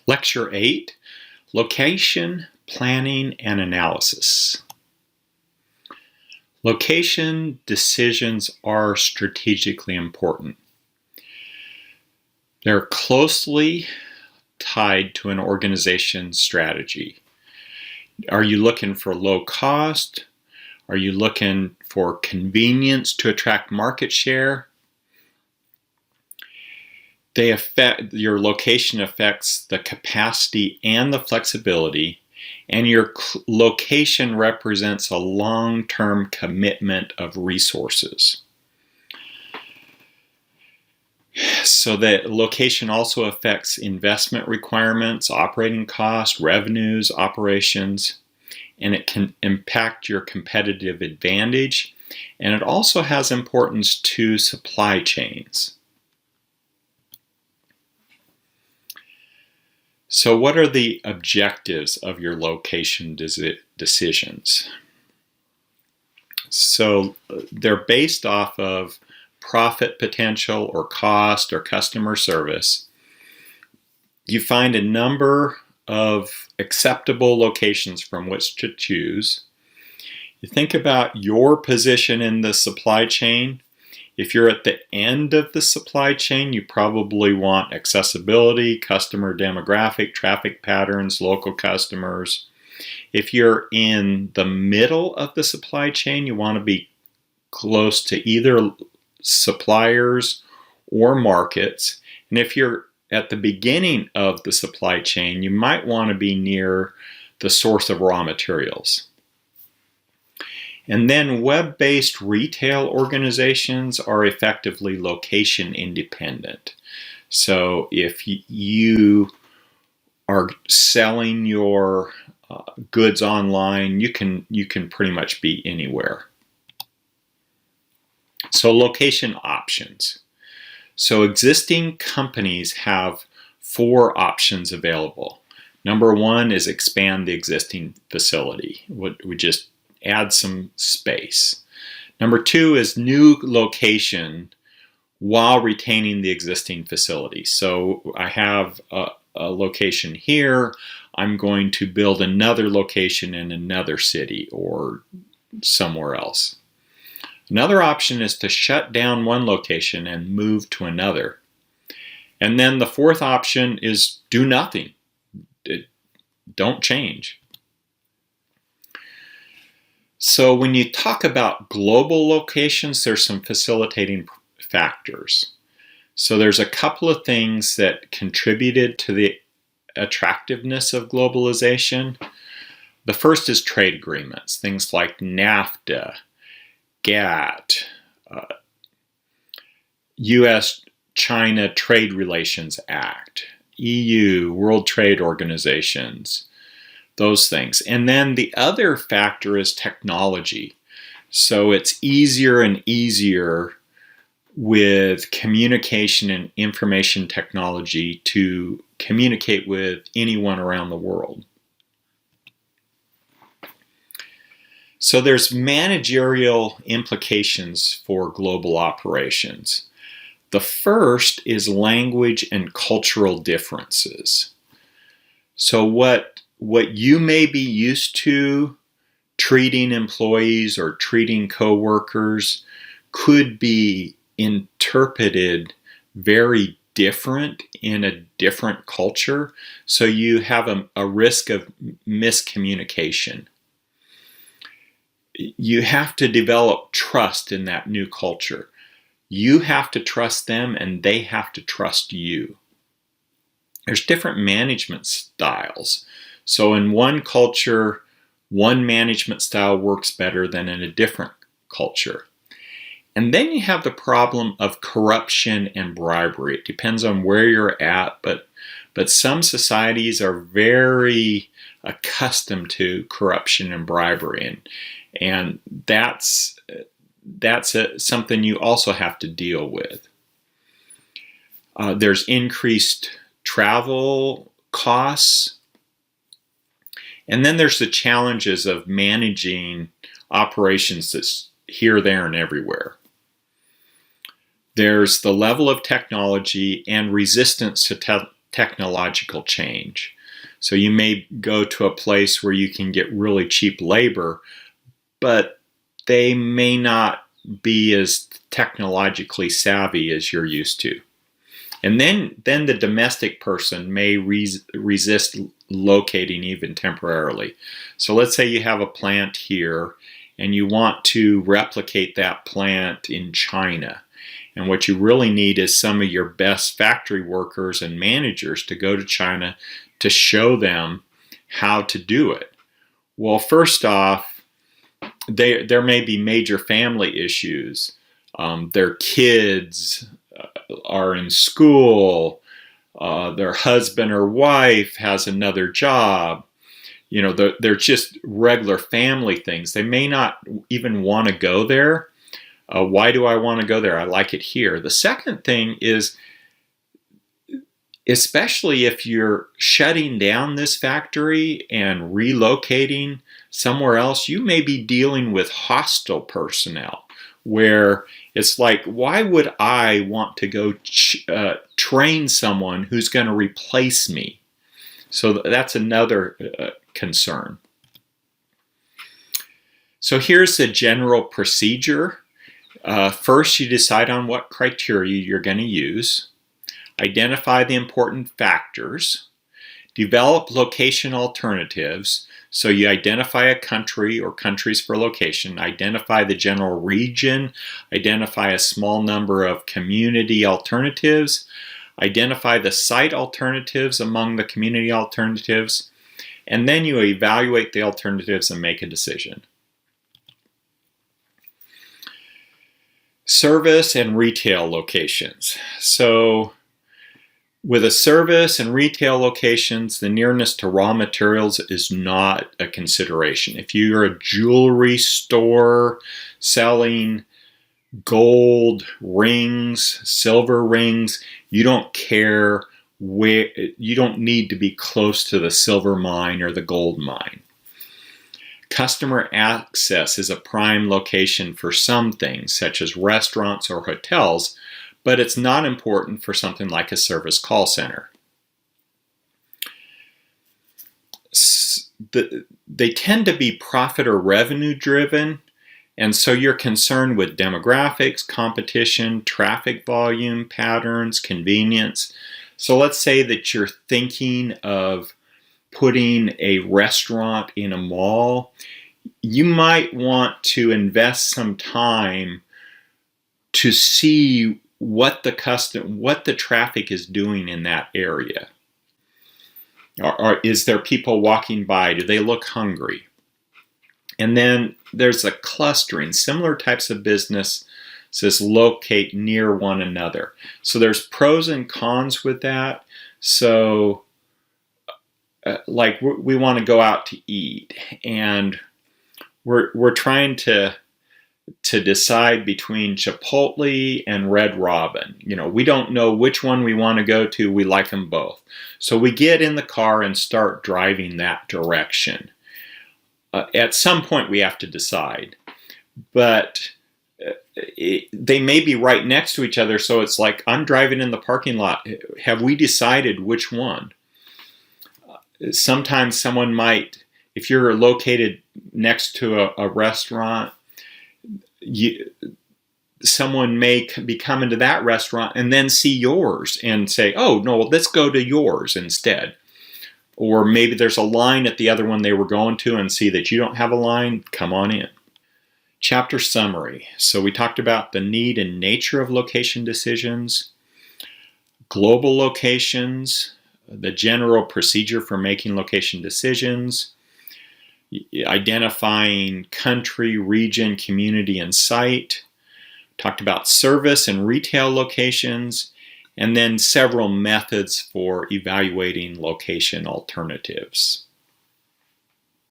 Lecture 8, Location, Planning, and Analysis. Location decisions are strategically important. They're closely tied to an organization's strategy. Are you looking for low cost? Are you looking for convenience to attract market share? Your location affects the capacity and the flexibility, and your location represents a long-term commitment of resources. So the location also affects investment requirements, operating costs, revenues, operations, and it can impact your competitive advantage, and it also has importance to supply chains. So what are the objectives of your location decisions? So they're based off of profit potential or cost or customer service. You find a number of acceptable locations from which to choose. You think about your position in the supply chain. If you're at the end of the supply chain, you probably want accessibility, customer demographic, traffic patterns, local customers. If you're in the middle of the supply chain, you want to be close to either suppliers or markets. And if you're at the beginning of the supply chain, you might want to be near the source of raw materials. And then web-based retail organizations are effectively location independent. So if you are selling your goods online, you can pretty much be anywhere. So location options. So existing companies have 4 options available. Number 1 is expand the existing facility. We just add some space. Number 2 is new location while retaining the existing facility. So I have a location here. I'm going to build another location in another city or somewhere else. Another option is to shut down one location and move to another. And then the 4th option is do nothing. Don't change. So when you talk about global locations, there's some facilitating factors. So there's a couple of things that contributed to the attractiveness of globalization. The first is trade agreements, things like NAFTA, GATT, U.S.-China Trade Relations Act, EU, World Trade Organizations, those things. And then the other factor is technology. So it's easier and easier with communication and information technology to communicate with anyone around the world. So there's managerial implications for global operations. The first is language and cultural differences. So what you may be used to treating employees or treating coworkers could be interpreted very different in a different culture. So you have a risk of miscommunication. You have to develop trust in that new culture. You have to trust them and they have to trust you. There's different management styles. So in one culture, one management style works better than in a different culture. And then you have the problem of corruption and bribery. It depends on where you're at, but some societies are very accustomed to corruption and bribery, and that's something you also have to deal with. There's increased travel costs. And then there's the challenges of managing operations that's here, there, and everywhere. There's the level of technology and resistance to technological change. So you may go to a place where you can get really cheap labor, but they may not be as technologically savvy as you're used to. And then the domestic person may resist locating even temporarily. So let's say you have a plant here and you want to replicate that plant in China. And what you really need is some of your best factory workers and managers to go to China to show them how to do it. Well, first off, there may be major family issues. Their kids are in school, their husband or wife has another job. You know, they're just regular family things. They may not even want to go there. Why do I want to go there? I like it here. The second thing is, especially if you're shutting down this factory and relocating somewhere else, you may be dealing with hostile personnel where it's like, why would I want to go train someone who's going to replace me? So that's another concern. So here's the general procedure. First, you decide on what criteria you're going to use. Identify the important factors. Develop location alternatives. So you identify a country or countries for location, identify the general region, identify a small number of community alternatives, identify the site alternatives among the community alternatives, and then you evaluate the alternatives and make a decision. Service and retail locations. So with a service and retail locations, the nearness to raw materials is not a consideration. If you're a jewelry store selling gold rings, silver rings, you don't care where, you don't need to be close to the silver mine or the gold mine. Customer access is a prime location for some things, such as restaurants or hotels, but it's not important for something like a service call center. They tend to be profit or revenue driven, and so you're concerned with demographics, competition, traffic volume, patterns, convenience. So let's say that you're thinking of putting a restaurant in a mall. You might want to invest some time to see what the traffic is doing in that area. Or is there people walking by? Do they look hungry? And then there's a clustering. Similar types of businesses locate near one another. So there's pros and cons with that. So like we want to go out to eat, and we're trying to decide between Chipotle and Red Robin. You know, we don't know which one we want to go to. We like them both. So we get in the car and start driving that direction. At some point we have to decide. But they may be right next to each other, so it's like, I'm driving in the parking lot. Have we decided which one? Sometimes someone might, if you're located next to a restaurant, someone may be coming to that restaurant and then see yours and say, oh, no, let's go to yours instead. Or maybe there's a line at the other one they were going to and see that you don't have a line, come on in. Chapter summary. So we talked about the need and nature of location decisions, global locations, the general procedure for making location decisions, identifying country, region, community, and site. Talked about service and retail locations, and then several methods for evaluating location alternatives.